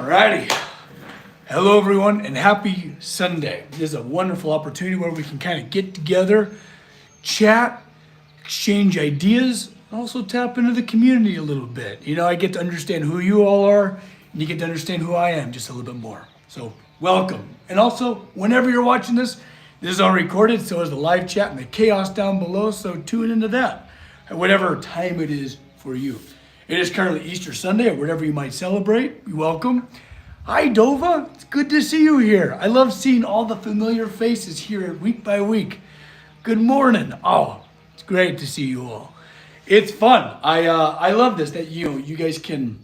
Alrighty. Hello, everyone, and happy Sunday. This is a wonderful opportunity where we can kind of get together, chat, exchange ideas, and also tap into the community a little bit. You know, I get to understand who you all are, and you get to understand who I am just a little bit more. So, welcome. And also, whenever you're watching this is all recorded, so is the live chat and the chaos down below, so tune into that at whatever time it is for you. It is currently Easter Sunday, or whatever you might celebrate. You're welcome. Hi, Dova. It's good to see you here. I love seeing all the familiar faces here week by week. Good morning. Oh, it's great to see you all. It's fun. I love this, that you guys can,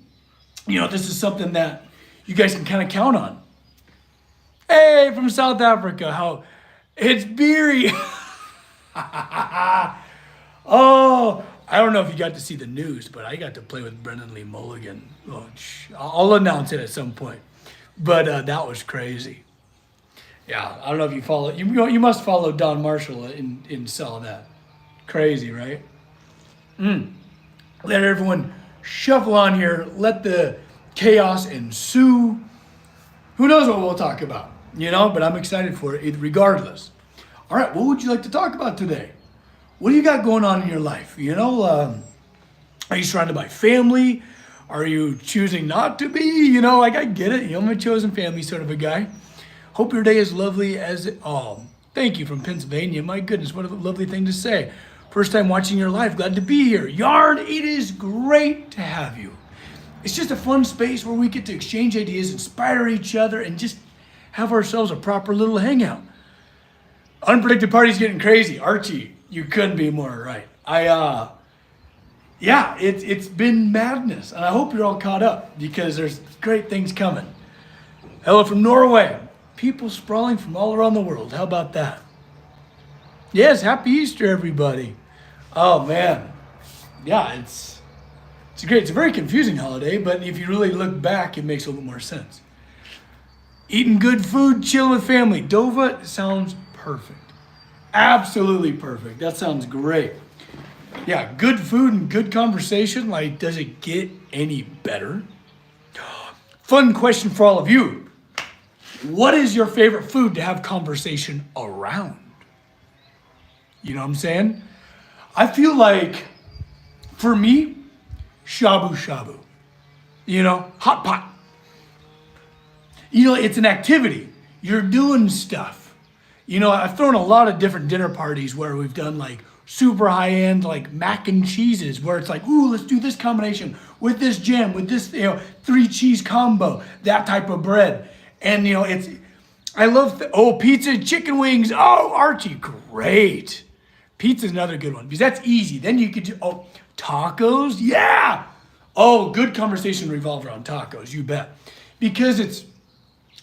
this is something that you guys can kind of count on. Hey, from South Africa. It's Beery. Oh, I don't know if you got to see the news, but I got to play with Brendan Lee Mulligan. Oh, I'll announce it at some point. But that was crazy. Yeah, I don't know if you follow. You must follow Don Marshall and saw that. Crazy, right? Let everyone shuffle on here. Let the chaos ensue. Who knows what we'll talk about? But I'm excited for it regardless. All right, what would you like to talk about today? What do you got going on in your life? Are you surrounded by family? Are you choosing not to be? I get it. I'm a chosen family sort of a guy. Hope your day is lovely as it. Oh, thank you from Pennsylvania. My goodness, what a lovely thing to say. First time watching your live. Glad to be here. Yarn, it is great to have you. It's just a fun space where we get to exchange ideas, inspire each other, and just have ourselves a proper little hangout. Unpredicted party's getting crazy. Archie, you couldn't be more right. It's been madness, and I hope you're all caught up because there's great things coming. Hello from Norway. People sprawling from all around the world. How about that? Yes, happy Easter, everybody. Oh, man. Yeah, it's great. It's a very confusing holiday, but if you really look back, it makes a little more sense. Eating good food, chilling with family. Dova sounds perfect. Absolutely perfect. That sounds great. Yeah, good food and good conversation. Like, does it get any better? Fun question for all of you. What is your favorite food to have conversation around? You know what I'm saying? I feel like, for me, shabu shabu. Hot pot. It's an activity. You're doing stuff. I've thrown a lot of different dinner parties where we've done like super high-end like mac and cheeses where it's like, ooh, let's do this combination with this jam, with this, 3 cheese combo, that type of bread. And, I love, pizza, chicken wings. Oh, Archie, great. Pizza's another good one because that's easy. Then you could do, tacos. Yeah. Oh, good conversation revolve around tacos. You bet. Because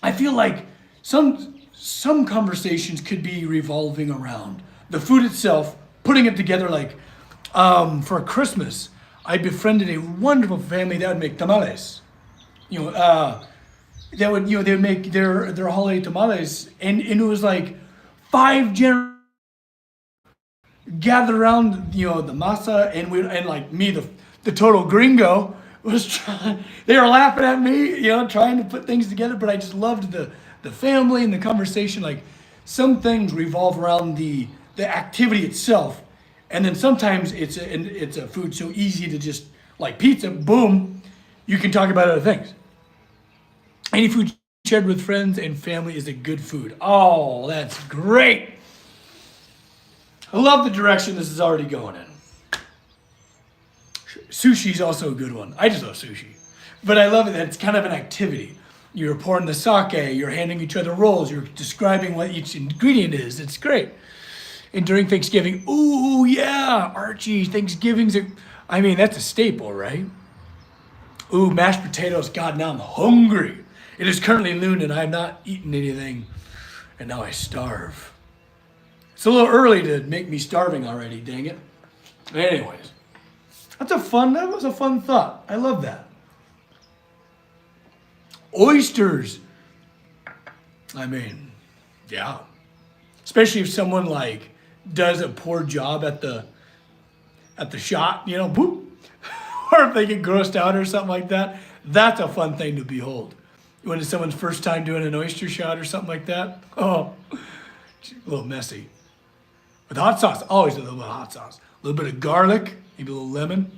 I feel like some conversations could be revolving around the food itself, putting it together. Like for Christmas, I befriended a wonderful family that would make tamales. They would make their holiday tamales, and it was like 5 generations gathered around the masa, and like me, the total gringo was trying. They were laughing at me, trying to put things together, but I just loved the family and the conversation. Like some things revolve around the activity itself, and then sometimes it's a food so easy to just like pizza, boom, you can talk about other things. Any food shared with friends and family is a good food. Oh, that's great. I love the direction this is already going in. Sushi's also a good one. I just love sushi, but I love it that it's kind of an activity. You're pouring the sake, you're handing each other rolls, you're describing what each ingredient is. It's great. And during Thanksgiving, ooh, yeah, Archie, Thanksgiving's that's a staple, right? Ooh, mashed potatoes. God, now I'm hungry. It is currently noon and I have not eaten anything, and now I starve. It's a little early to make me starving already, dang it. Anyways, that was a fun thought. I love that. Oysters. Yeah. Especially if someone like does a poor job at the shot, boop. Or if they get grossed out or something like that. That's a fun thing to behold. when it's someone's first time doing an oyster shot or something like that. Oh, a little messy. With hot sauce, always a little bit of hot sauce. A little bit of garlic, maybe a little lemon.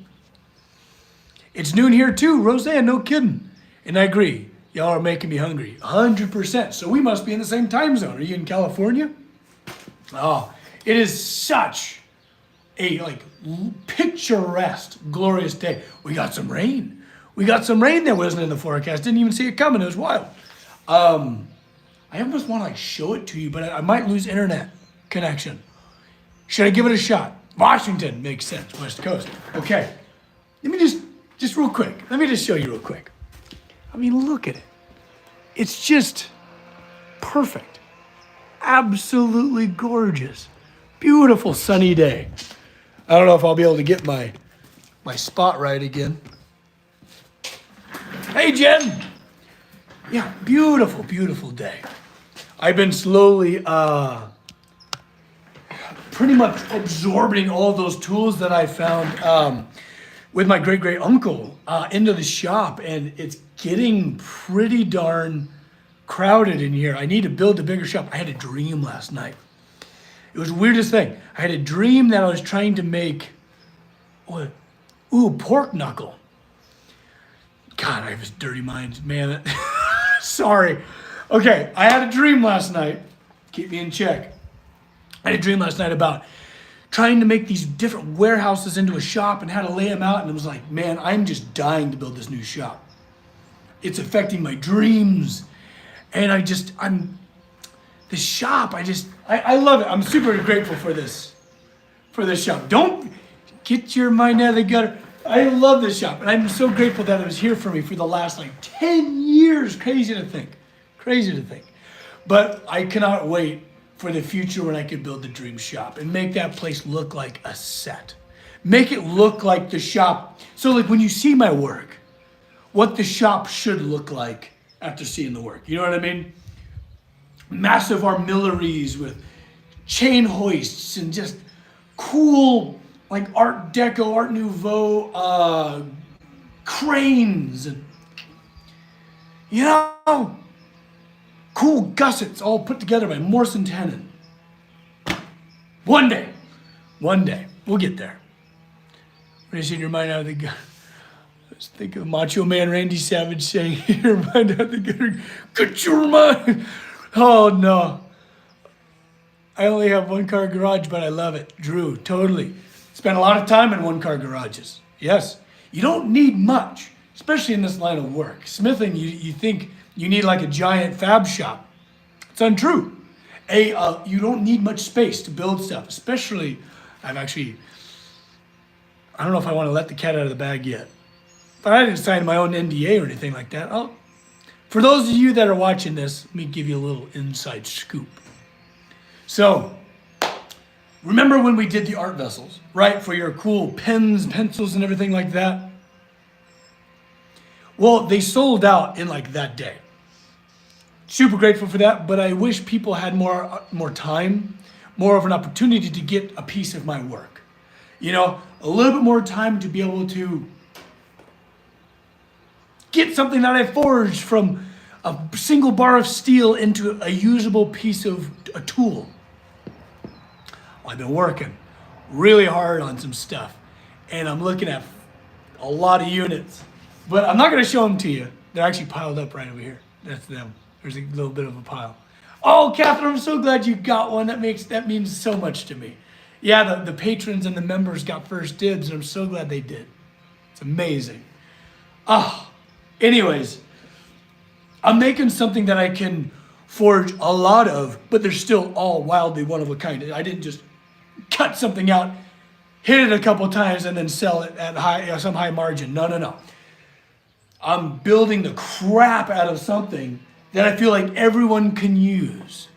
It's noon here too, Roseanne, no kidding. And I agree, y'all are making me hungry, 100%. So we must be in the same time zone. Are you in California? Oh, it is such a picturesque, glorious day. We got some rain. We got some rain that wasn't in the forecast. Didn't even see it coming. It was wild. I almost want to show it to you, but I might lose internet connection. Should I give it a shot? Washington makes sense. West Coast. Okay. Let me just real quick. Let me just show you real quick. I mean, look at it. It's just perfect. Absolutely gorgeous. Beautiful sunny day. I don't know if I'll be able to get my spot right again. Hey, Jen. Yeah, beautiful, beautiful day. I've been slowly pretty much absorbing all those tools that I found with my great uncle into the shop, and it's getting pretty darn crowded in here. I need to build a bigger shop. I had a dream last night. It was the weirdest thing. I had a dream that I was trying to make, pork knuckle. God, I have this dirty mind, man. Sorry. Okay, I had a dream last night. Keep me in check. I had a dream last night about trying to make these different warehouses into a shop and how to lay them out. And it was like, man, I'm just dying to build this new shop. It's affecting my dreams. And I love it. I'm super grateful for this shop. Don't get your mind out of the gutter. I love this shop. And I'm so grateful that it was here for me for the last 10 years. Crazy to think. But I cannot wait for the future when I could build the dream shop and make that place look like a set. Make it look like the shop. So when you see my work, what the shop should look like after seeing the work. You know what I mean? Massive armilleries with chain hoists and just cool Art Deco, Art Nouveau cranes and cool gussets all put together by Morrison Tenon. One day, we'll get there. When you see your mind out of the gutter, I was thinking of Macho Man Randy Savage saying, your mind out of the gutter, get your mind. Oh no. I only have one car garage, but I love it. Drew, totally. Spent a lot of time in one car garages. Yes. You don't need much, especially in this line of work. Smithing, you think you need a giant fab shop. It's untrue. You don't need much space to build stuff, especially, I don't know if I want to let the cat out of the bag yet, but I didn't sign my own NDA or anything like that. For those of you that are watching this, let me give you a little inside scoop. So, remember when we did the art vessels, right? For your cool pens, pencils, and everything like that? Well, they sold out in that day. Super grateful for that, but I wish people had more time, more of an opportunity to get a piece of my work. A little bit more time to be able to get something that I forged from a single bar of steel into a usable piece of a tool. I've been working really hard on some stuff, and I'm looking at a lot of units, but I'm not going to show them to you. They're actually piled up right over here. That's them. There's a little bit of a pile. Oh, Catherine, I'm so glad you got one. That means so much to me. Yeah, the patrons and the members got first dibs, and I'm so glad they did. It's amazing. Anyways, I'm making something that I can forge a lot of, but they're still all wildly one of a kind. I didn't just cut something out, hit it a couple times, and then sell it at some high margin. No. I'm building the crap out of something that I feel like everyone can use.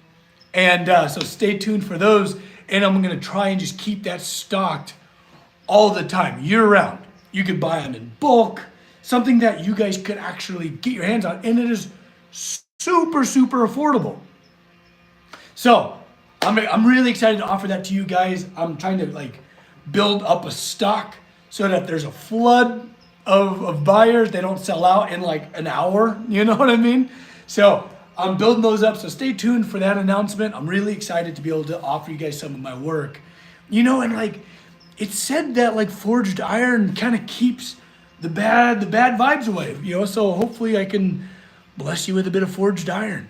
And so stay tuned for those. And I'm going to try and just keep that stocked all the time, year round. You could buy them in bulk, something that you guys could actually get your hands on. And it is super, super affordable. So I'm really excited to offer that to you guys. I'm trying to build up a stock so that if there's a flood of buyers. They don't sell out in like an hour. You know what I mean? So I'm building those up. So stay tuned for that announcement. I'm really excited to be able to offer you guys some of my work. And like it's said that like forged iron kind of keeps the bad vibes away. So hopefully I can bless you with a bit of forged iron.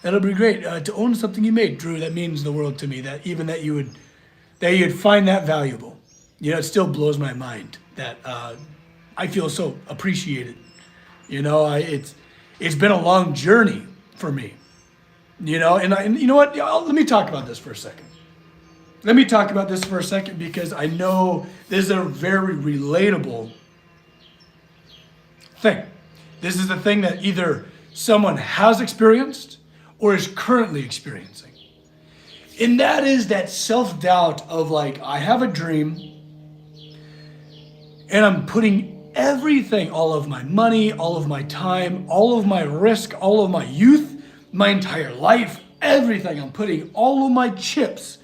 That'll be great. To own something you made, Drew, that means the world to me. That you'd find that valuable. It still blows my mind that I feel so appreciated. It's been a long journey for me. And you know what? Let me talk about this for a second. Because I know this is a very relatable thing. This is a thing that either someone has experienced or is currently experiencing. And that is that self-doubt of like, I have a dream and I'm putting everything, all of my money, all of my time, all of my risk, all of my youth, my entire life, everything. I'm putting all of my chips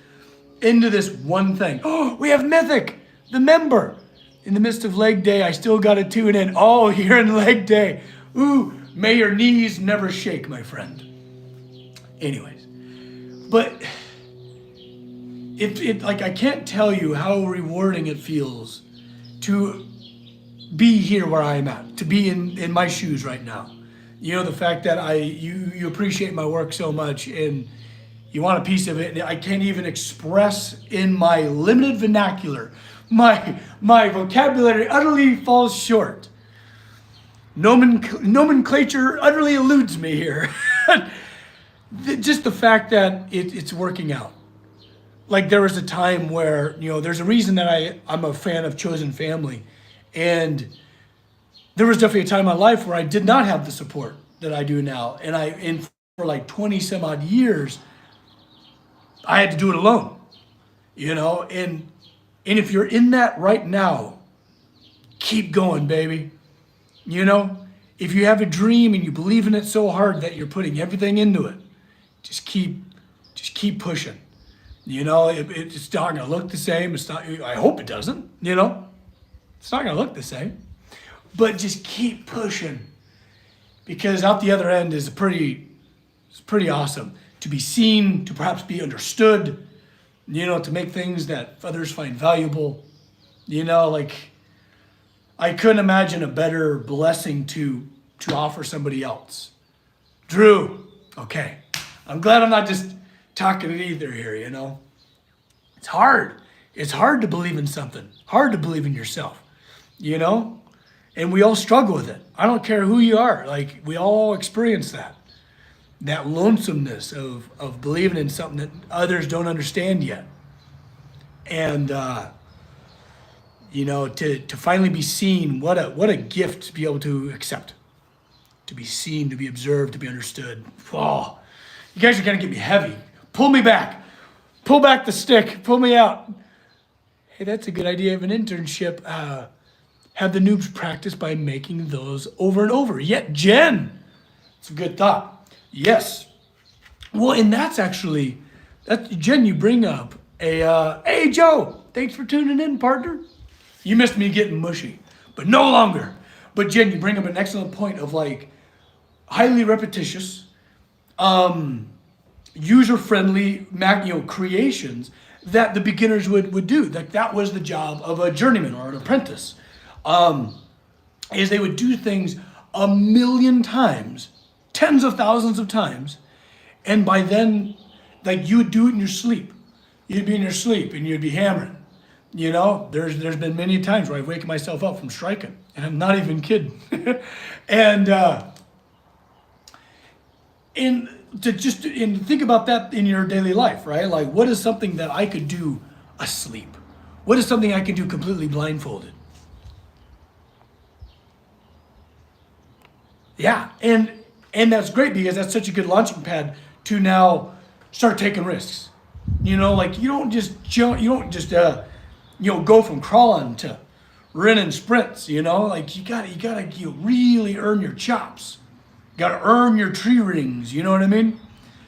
into this one thing. Oh, we have Mythic, the member. In the midst of leg day, I still got to tune in. Oh, you're in leg day. Ooh, may your knees never shake, my friend. Anyways, but I can't tell you how rewarding it feels to be here where I am at, to be in my shoes right now. The fact that you appreciate my work so much and you want a piece of it. I can't even express in my limited vernacular. My vocabulary utterly falls short. Nomenclature utterly eludes me here. Just the fact that it's working out. Like there was a time where, there's a reason that I'm a fan of chosen family. And there was definitely a time in my life where I did not have the support that I do now. And for like 20 some odd years, I had to do it alone, and if you're in that right now, keep going, baby. If you have a dream and you believe in it so hard that you're putting everything into it, just keep pushing. It's not gonna look the same. I hope it doesn't, it's not gonna look the same, but just keep pushing because out the other end is pretty awesome. To be seen, to perhaps be understood, to make things that others find valuable. I couldn't imagine a better blessing to offer somebody else. Drew, okay. I'm glad I'm not just talking it either here, It's hard. It's hard to believe in something. Hard to believe in yourself, And we all struggle with it. I don't care who you are. Like, we all experience that. That lonesomeness of believing in something that others don't understand yet. And, to finally be seen, what a gift to be able to accept. To be seen, to be observed, to be understood. Oh, you guys are going to get me heavy. Pull me back. Pull back the stick. Pull me out. Hey, that's a good idea of an internship. Have the noobs practice by making those over and over. Yet, Jen, it's a good thought. Yes. Well, and Jen, you bring up hey, Joe, thanks for tuning in, partner. You missed me getting mushy, but no longer. But Jen, you bring up an excellent point of like highly repetitious, user-friendly, creations that the beginners would do. Like that was the job of a journeyman or an apprentice, is they would do things a million times, tens of thousands of times, and by then, like you would do it in your sleep. You'd be in your sleep and you'd be hammering. There's been many times where I've waken myself up from striking, and I'm not even kidding. And think about that in your daily life, right? Like, what is something that I could do asleep? What is something I could do completely blindfolded? Yeah, and that's great because that's such a good launching pad to now start taking risks. You don't just go from crawling to running sprints. You gotta really earn your chops. You gotta earn your tree rings. You know what I mean?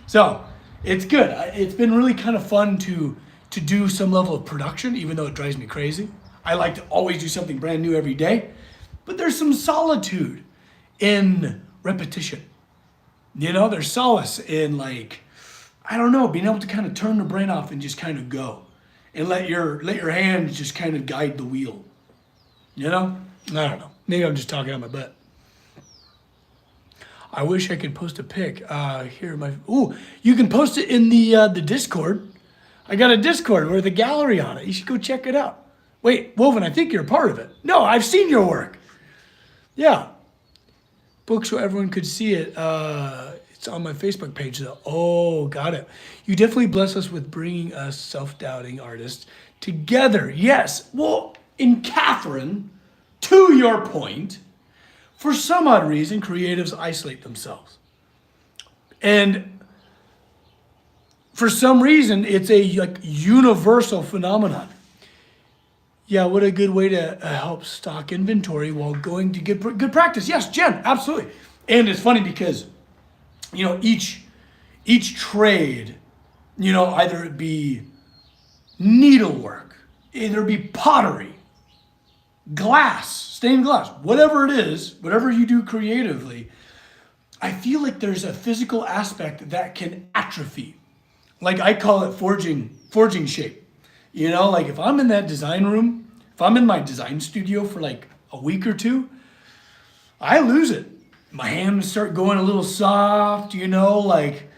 So it's good. It's been really kind of fun to do some level of production, even though it drives me crazy. I like to always do something brand new every day. But there's some solitude in repetition. There's solace in like, I don't know, being able to kind of turn the brain off and just kind of go and let your hands just kind of guide the wheel. I don't know. Maybe I'm just talking out my butt. I wish I could post a pic. You can post it in the Discord. I got a Discord with a gallery on it. You should go check it out. Wait, Woven, I think you're a part of it. No, I've seen your work. Yeah. Book so everyone could see it. It's on my Facebook page though. Oh, got it. You definitely bless us with bringing us self-doubting artists together. Yes. Well, in Catherine, to your point, for some odd reason, creatives isolate themselves. And for some reason, it's a universal phenomenon. Yeah, what a good way to help stock inventory while going to get good practice. Yes, Jen, absolutely. And it's funny because, each trade, either it be needlework, either it be pottery, glass, stained glass, whatever it is, whatever you do creatively, I feel like there's a physical aspect that can atrophy. Like I call it forging shape. Like if I'm in that design room, if I'm in my design studio for like a week or two, I lose it. My hands start going a little soft, like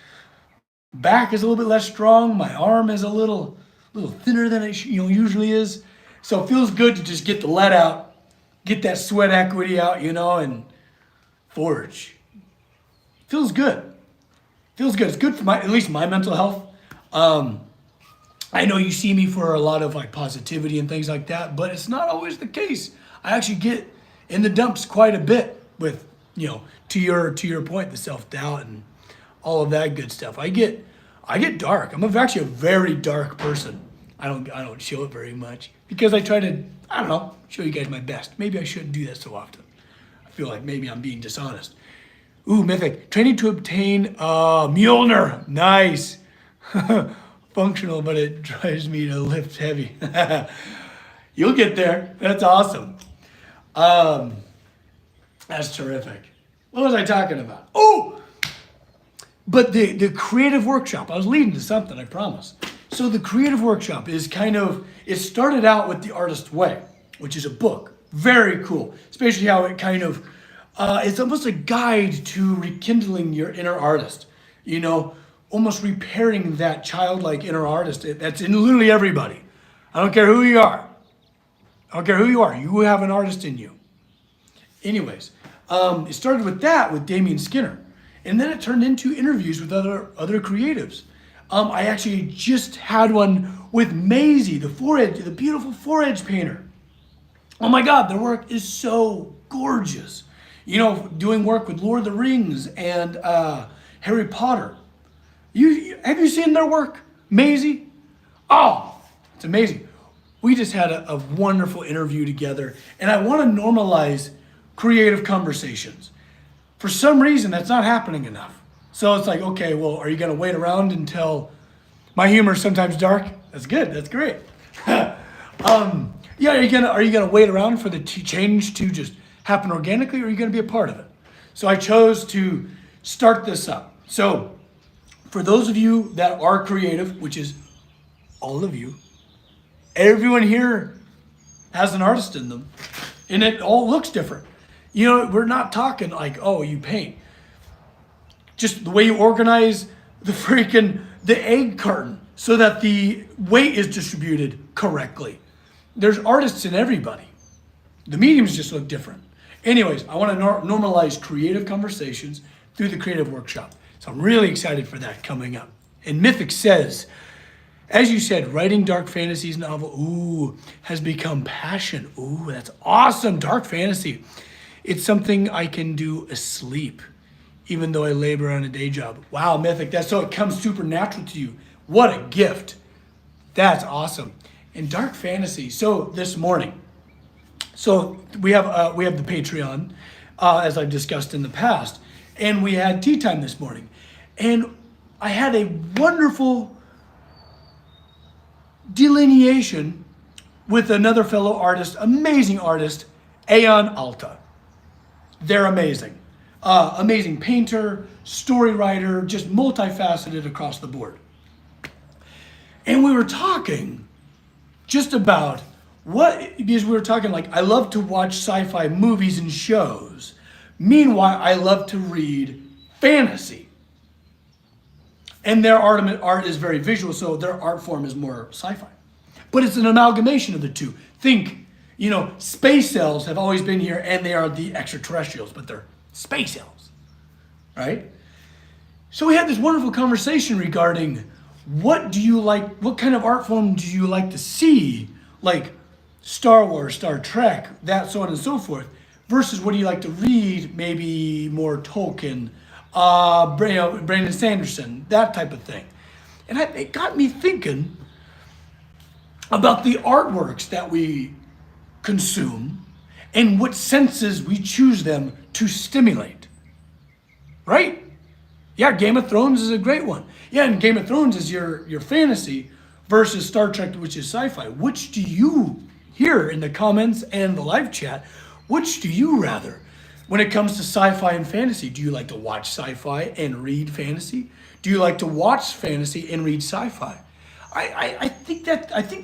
back is a little bit less strong. My arm is a little thinner than it usually is. So it feels good to just get the lead out, get that sweat equity out, and forge. Feels good. It's good for at least my mental health. I know you see me for a lot of like positivity and things like that, but it's not always the case. I actually get in the dumps quite a bit with, to your point, the self-doubt and all of that good stuff. I get dark. I'm actually a very dark person. I don't show it very much because I try to, show you guys my best. Maybe I shouldn't do that so often. I feel like maybe I'm being dishonest. Ooh, Mythic. Training to obtain Mjolnir. Nice. Functional, but it drives me to lift heavy. You'll get there. That's awesome. That's terrific. What was I talking about? Oh! But the creative workshop, I was leading to something, I promise. So the creative workshop is it started out with The Artist's Way, which is a book. Very cool. Especially how it it's almost a guide to rekindling your inner artist. Almost repairing that childlike inner artist that's in literally everybody. I don't care who you are. You have an artist in you. Anyways, it started with that with Damien Skinner. And then it turned into interviews with other creatives. I actually just had one with Maisie, the beautiful 4-edge painter. Oh my God, their work is so gorgeous. Doing work with Lord of the Rings and Harry Potter. Have you seen their work, Maisie? Oh, it's amazing. We just had a wonderful interview together, and I want to normalize creative conversations. For some reason, that's not happening enough. So it's like, okay, well, are you going to wait around until my humor is sometimes dark? That's good. That's great. Yeah, are you gonna wait around for the change to just happen organically, or are you gonna be a part of it? So I chose to start this up. So for those of you that are creative, which is all of you, everyone here has an artist in them, and it all looks different. We're not talking like, oh, you paint. Just the way you organize the egg carton so that the weight is distributed correctly. There's artists in everybody. The mediums just look different. Anyways, I want to normalize creative conversations through the creative workshop. So I'm really excited for that coming up. And Mythic says, as you said, writing dark fantasies novel, has become passion. That's awesome. Dark fantasy. It's something I can do asleep, even though I labor on a day job. Wow, Mythic, that's so it comes supernatural to you. What a gift. That's awesome. And dark fantasy. So this morning, we have the Patreon, as I've discussed in the past, and we had tea time this morning, and I had a wonderful delineation with another fellow artist, amazing artist, Aeon Alta. they're amazing. Amazing painter, story writer, just multifaceted across the board. And we were talking just about because we were talking like, I love to watch sci-fi movies and shows. Meanwhile, I love to read fantasy. And their art is very visual, so their art form is more sci-fi. But it's an amalgamation of the two. Think, space elves have always been here, and they are the extraterrestrials, but they're space elves, right? So we had this wonderful conversation regarding what kind of art form do you like to see, like Star Wars, Star Trek, that, so on and so forth, versus what do you like to read, maybe more Tolkien, Brandon Sanderson, that type of thing. And it got me thinking about the artworks that we consume and what senses we choose them to stimulate. Right? Yeah, Game of Thrones is a great one. Yeah, and Game of Thrones is your fantasy versus Star Trek, which is sci-fi. Which do you, here in the comments and the live chat, which do you rather? When it comes to sci-fi and fantasy, do you like to watch sci-fi and read fantasy? Do you like to watch fantasy and read sci-fi? I think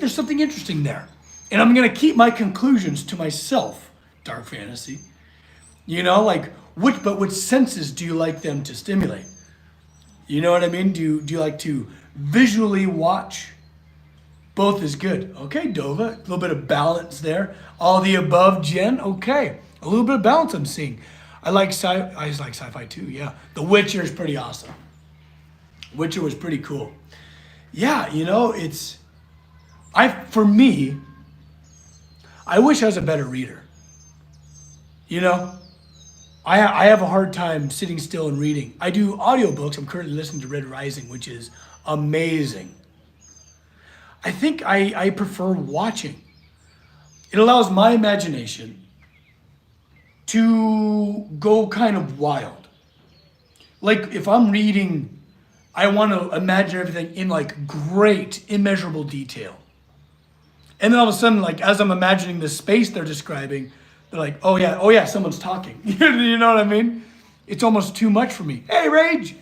there's something interesting there. And I'm gonna keep my conclusions to myself, dark fantasy. Which senses do you like them to stimulate? You know what I mean? Do you like to visually watch? Both is good. Okay, Dova, a little bit of balance there. All the above, Jen. Okay, a little bit of balance I'm seeing. I like sci-fi too. Yeah, The Witcher is pretty awesome. Witcher was pretty cool. Yeah, for me, I wish I was a better reader. I have a hard time sitting still and reading. I do audiobooks. I'm currently listening to Red Rising, which is amazing. I think I prefer watching. It allows my imagination to go kind of wild. Like if I'm reading, I want to imagine everything in like great, immeasurable detail. And then all of a sudden, like as I'm imagining the space they're describing, they're like, oh yeah, someone's talking. You know what I mean? It's almost too much for me. Hey, Rage!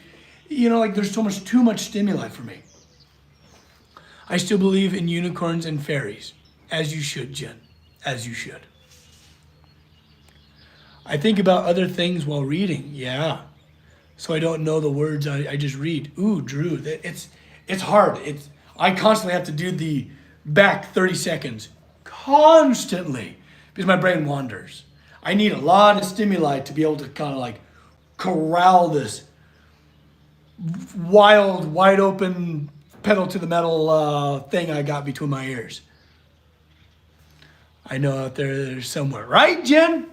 There's so much too much stimuli for me. I still believe in unicorns and fairies. As you should, Jen. As you should. I think about other things while reading. Yeah. So I don't know the words, I just read. Ooh, Drew, it's hard. I constantly have to do the back 30 seconds. Constantly. Because my brain wanders. I need a lot of stimuli to be able to kind of like corral this wild, wide open, pedal to the metal thing I got between my ears. I know out there's somewhere. Right, Jen?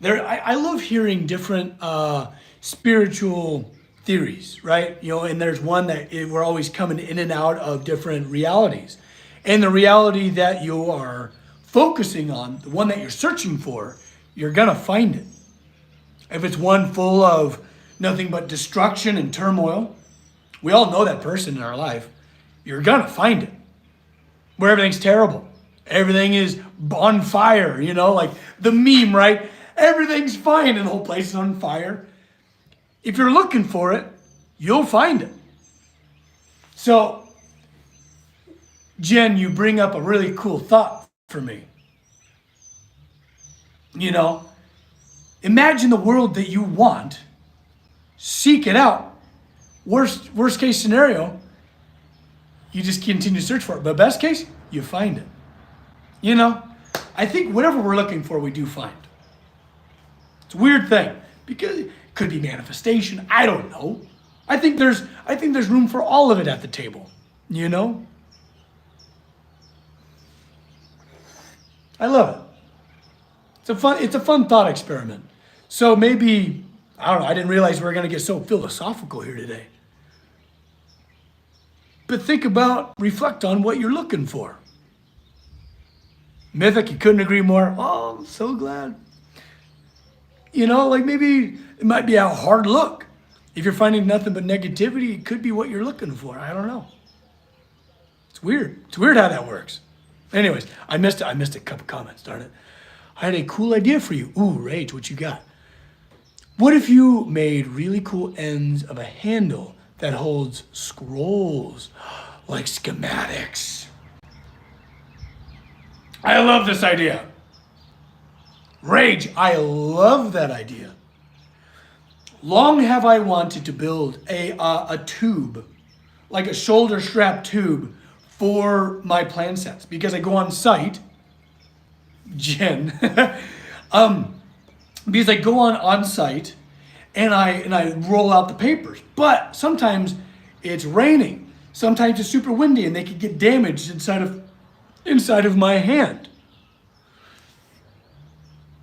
I love hearing different spiritual theories, right? And there's one that we're always coming in and out of different realities. And the reality that you are focusing on, the one that you're searching for, you're gonna find it. If it's one full of nothing but destruction and turmoil, we all know that person in our life, you're gonna find it. Where everything's terrible. Everything is on fire, like the meme, right? Everything's fine and the whole place is on fire. If you're looking for it, you'll find it. So, Jen, you bring up a really cool thought for me. Imagine the world that you want, seek it out. Worst case scenario, you just continue to search for it. But best case, you find it. I think whatever we're looking for, we do find. It's a weird thing because it could be manifestation. I don't know. I think there's room for all of it at the table. I love it. It's a fun thought experiment. So maybe, I don't know, I didn't realize we were gonna get so philosophical here today. But reflect on what you're looking for. Mythic, you couldn't agree more. Oh, I'm so glad. Maybe it might be a hard look. If you're finding nothing but negativity, it could be what you're looking for. I don't know. It's weird. It's weird how that works. Anyways, I missed a couple comments, darn it. I had a cool idea for you. Ooh, Rage, what you got? What if you made really cool ends of a handle that holds scrolls, like schematics? I love this idea. Rage, I love that idea. Long have I wanted to build a tube, like a shoulder strap tube for my plan sets, because I go on site, Jen, because I go on site and I roll out the papers. But sometimes it's raining, sometimes it's super windy, and they could get damaged inside of my hand.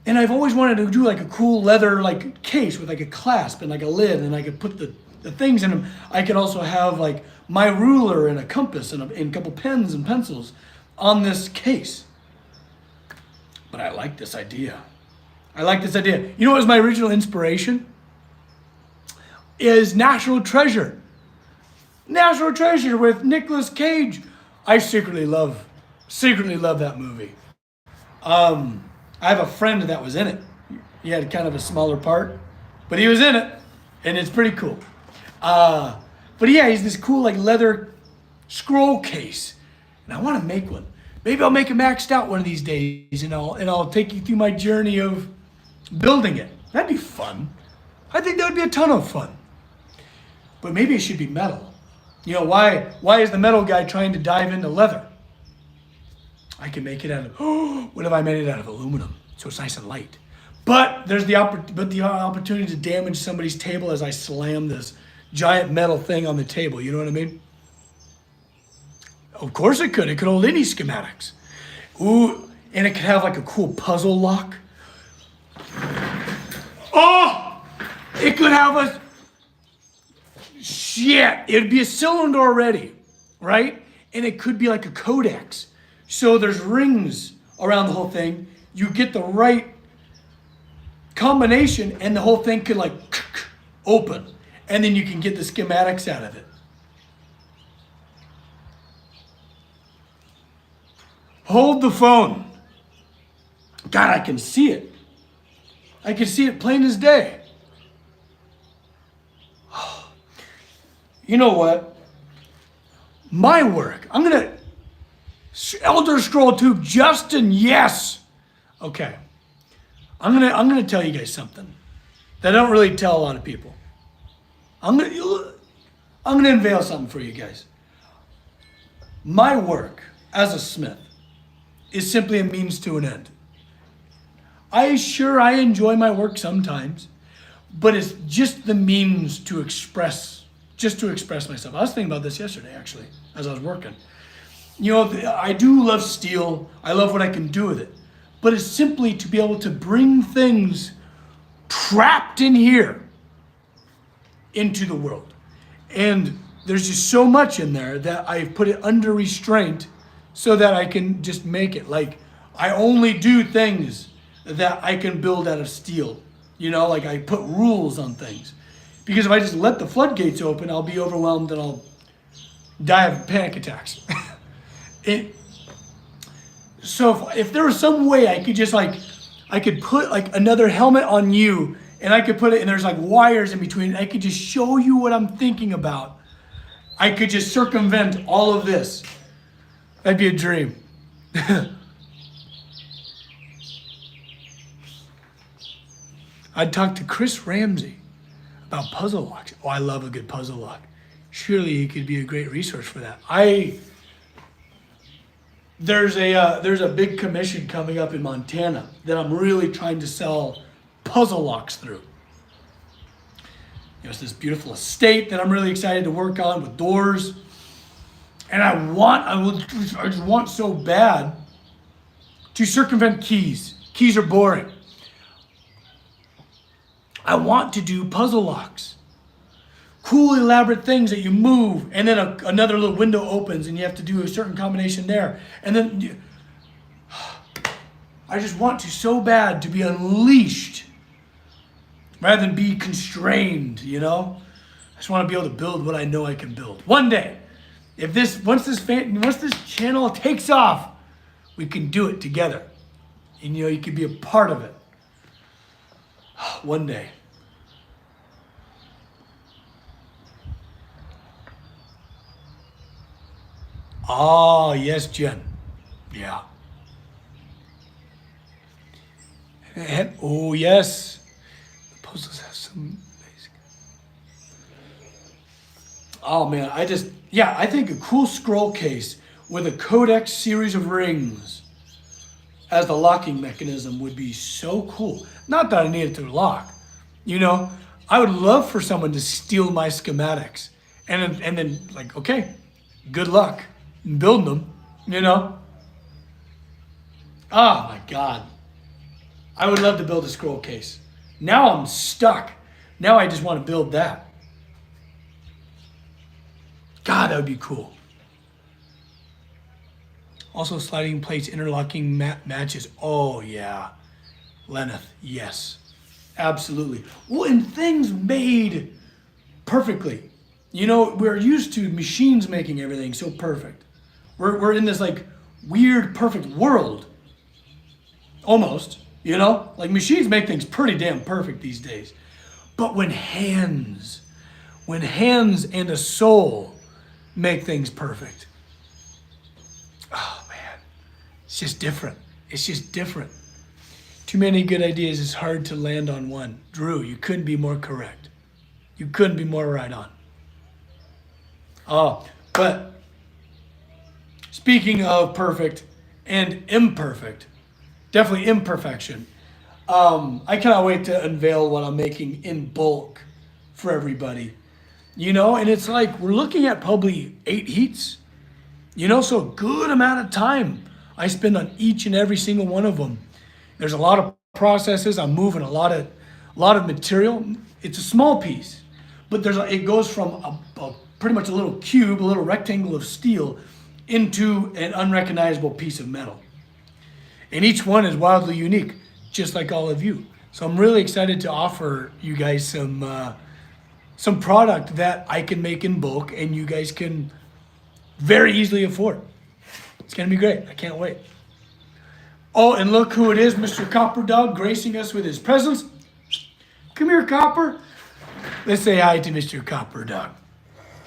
And I've always wanted to do like a cool leather like case with like a clasp and like a lid, and I could put the things in them. I could also have like my ruler and a compass and a couple pens and pencils on this case. But I like this idea. You know what was my original inspiration? Is National Treasure. National Treasure with Nicolas Cage. I secretly love that movie. I have a friend that was in it. He had kind of a smaller part, but he was in it, and it's pretty cool. But yeah, he's this cool like leather scroll case, and I want to make one. Maybe I'll make a maxed out one of these days, and I'll take you through my journey of building it. That'd be fun. I think that would be a ton of fun. But maybe it should be metal. You know, why is the metal guy trying to dive into leather? I can make it out of, what if I made it out of aluminum? So it's nice and light. But there's the opportunity to damage somebody's table as I slam this giant metal thing on the table. You know what I mean? Of course it could. It could hold any schematics. Ooh, and it could have like a cool puzzle lock. Oh, it could have a, shit, it'd be a cylinder already, right? And it could be like a codex. So there's rings around the whole thing. You get the right combination and the whole thing could like open. And then you can get the schematics out of it. Hold the phone. God, I can see it. I can see it plain as day. You know what? My work. I'm going to Elder Scroll Tube, Justin, yes. Okay. I'm gonna tell you guys something that I don't really tell a lot of people. I'm gonna unveil something for you guys. My work as a smith is simply a means to an end. I enjoy my work sometimes, but it's just the means to express myself. I was thinking about this yesterday, actually, as I was working. You know, I do love steel. I love what I can do with it. But it's simply to be able to bring things trapped in here into the world. And there's just so much in there that I've put it under restraint so that I can just make it. Like, I only do things that I can build out of steel. You know, like I put rules on things. Because if I just let the floodgates open, I'll be overwhelmed and I'll die of panic attacks. So if there was some way I could just I could put like another helmet on you, and I could put it, and there's like wires in between, I could just show you what I'm thinking about. I could just circumvent all of this. That'd be a dream. I'd talk to Chris Ramsey about puzzle locks. Oh, I love a good puzzle lock. Surely he could be a great resource for that. There's a big commission coming up in Montana that I'm really trying to sell puzzle locks through. It's this beautiful estate that I'm really excited to work on with doors. And I just want so bad to circumvent keys. Keys are boring. I want to do puzzle locks. Cool, elaborate things that you move, and then another little window opens, and you have to do a certain combination there. And then I just want to so bad to be unleashed rather than be constrained, you know? I just want to be able to build what I know I can build. One day, once this channel takes off, we can do it together. And you could be a part of it. One day. Oh, yes, Jen. Yeah. And, oh, yes. The postals have some basic. Oh, man. I think a cool scroll case with a Codex series of rings as the locking mechanism would be so cool. Not that I need it to lock. I would love for someone to steal my schematics and then like, okay, good luck in building them. Oh my God. I would love to build a scroll case. Now I'm stuck. Now I just want to build that. God, that would be cool. Also, sliding plates, interlocking matches. Oh, yeah. Lenneth, yes. Absolutely. Well, and things made perfectly. We're used to machines making everything so perfect. We're in this, like, weird, perfect world. Almost, Like, machines make things pretty damn perfect these days. But when hands and a soul make things perfect, oh, man, it's just different. It's just different. Too many good ideas, it's hard to land on one. Drew, you couldn't be more correct. You couldn't be more right on. Oh, but speaking of perfect and imperfect, definitely imperfection, I cannot wait to unveil what I'm making in bulk for everybody. And it's like we're looking at probably 8 heats. So a good amount of time I spend on each and every single one of them. There's a lot of processes. I'm moving a lot of material. It's a small piece, but it goes from a pretty much a little cube, a little rectangle of steel, into an unrecognizable piece of metal. And each one is wildly unique, just like all of you. So I'm really excited to offer you guys some product that I can make in bulk and you guys can very easily afford. It's gonna be great. I can't wait. Oh, and look who it is, Mr. Copper Dog, gracing us with his presence. Come here, Copper. Let's say hi to Mr. Copper Dog.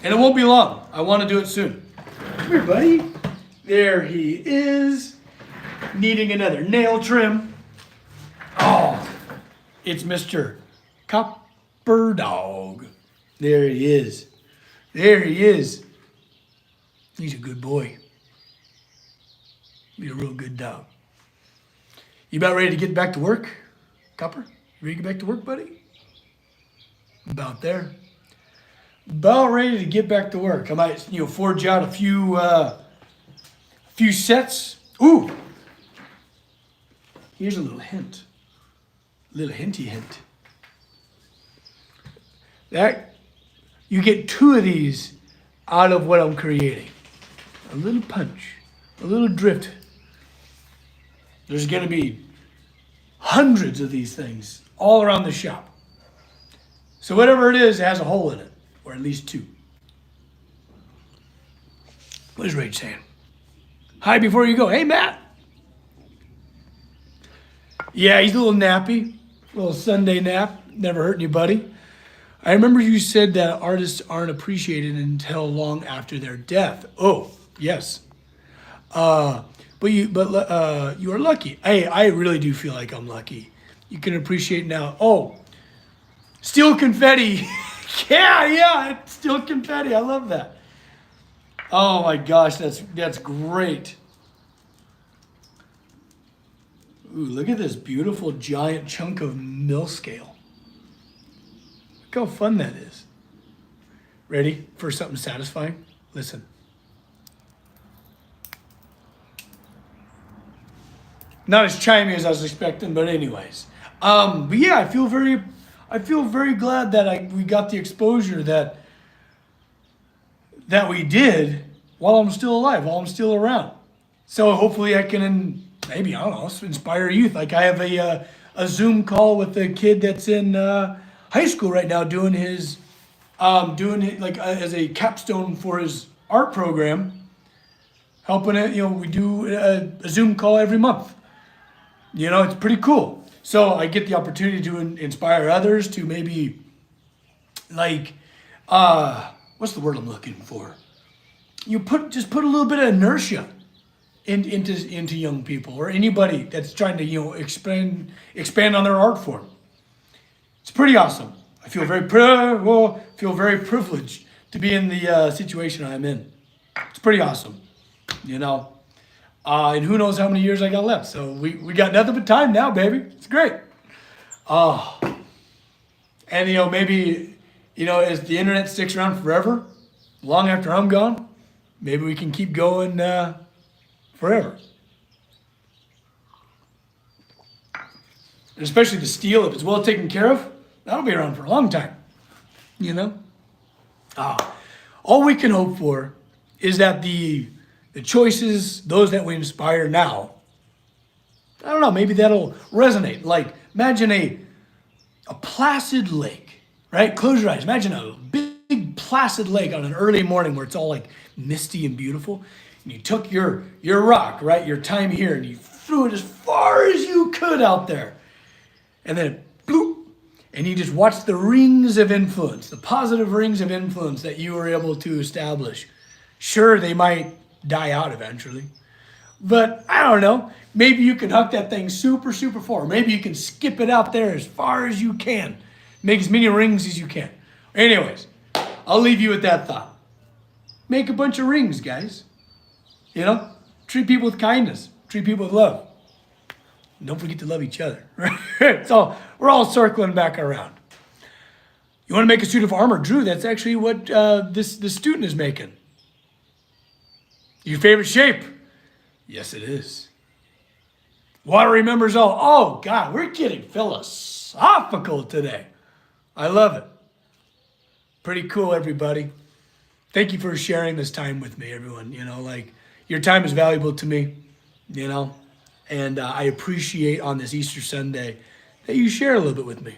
And it won't be long. I want to do it soon. Come here, buddy. There he is, needing another nail trim. Oh, it's Mr. Copper Dog. There he is. There he is. He's a good boy. He's a real good dog. You about ready to get back to work, Copper? You ready to get back to work, buddy? About there. About ready to get back to work. I might, forge out a few sets. Ooh. Here's a little hint. A little hinty hint. That you get 2 of these out of what I'm creating. A little punch, a little drift. There's going to be hundreds of these things all around the shop. So whatever it is, it has a hole in it, or at least 2. What is Rage saying? Hi before you go. Hey, Matt. Yeah, he's a little nappy. A little Sunday nap. Never hurt anybody. I remember you said that artists aren't appreciated until long after their death. Oh, yes. But you are lucky. I really do feel like I'm lucky. You can appreciate now. Oh, steel confetti. yeah, steel confetti. I love that. Oh my gosh, that's great. Ooh, look at this beautiful giant chunk of mill scale. Look how fun that is. Ready for something satisfying? Listen. Not as chimey as I was expecting, but anyways. But yeah, I feel very glad that we got the exposure that we did while I'm still alive, while I'm still around. So hopefully I can maybe, I don't know, inspire youth. Like I have a Zoom call with a kid that's in high school right now doing his as a capstone for his art program, helping it. We do a Zoom call every month. You know, it's pretty cool. So I get the opportunity to inspire others to maybe like, what's the word I'm looking for? You just put a little bit of inertia into young people or anybody that's trying to, you know, expand on their art form. It's pretty awesome. I feel feel very privileged to be in the situation I'm in. It's pretty awesome, you know. And who knows how many years I got left. So we got nothing but time now, baby. It's great. And, you know, maybe, you know, as the internet sticks around forever, long after I'm gone, maybe we can keep going forever. And especially the steel, if it's well taken care of, that'll be around for a long time, you know? All we can hope for is that the choices, those that we inspire now, I don't know, maybe that'll resonate. Like, imagine a placid lake, right? Close your eyes. Imagine a big placid lake on an early morning where it's all like misty and beautiful. And you took your rock, right? Your time here, and you threw it as far as you could out there. And then bloop, and you just watched the rings of influence, the positive rings of influence that you were able to establish. Sure, they might die out eventually, but I don't know. Maybe you can huck that thing super, super far. Maybe you can skip it out there as far as you can. Make as many rings as you can. Anyways, I'll leave you with that thought. Make a bunch of rings, guys. You know, treat people with kindness. Treat people with love. And don't forget to love each other. Right? So we're all circling back around. You want to make a suit of armor? Drew, that's actually what this student is making. Your favorite shape? Yes, it is. Water remembers all. Oh, God, we're getting philosophical today. I love it. Pretty cool, everybody. Thank you for sharing this time with me, everyone. You know, like, your time is valuable to me, you know, and I appreciate on this Easter Sunday that you share a little bit with me.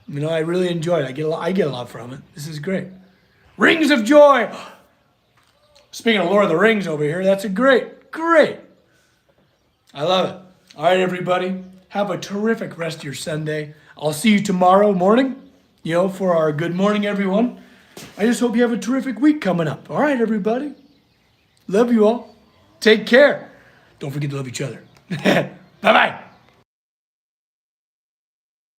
You know, I really enjoy it. I get a lot from it. This is great. Rings of joy. Speaking of Lord of the Rings over here, that's a great. I love it. All right, everybody. Have a terrific rest of your Sunday. I'll see you tomorrow morning, you know, for our good morning, everyone. I just hope you have a terrific week coming up. All right, everybody. Love you all. Take care. Don't forget to love each other. Bye-bye.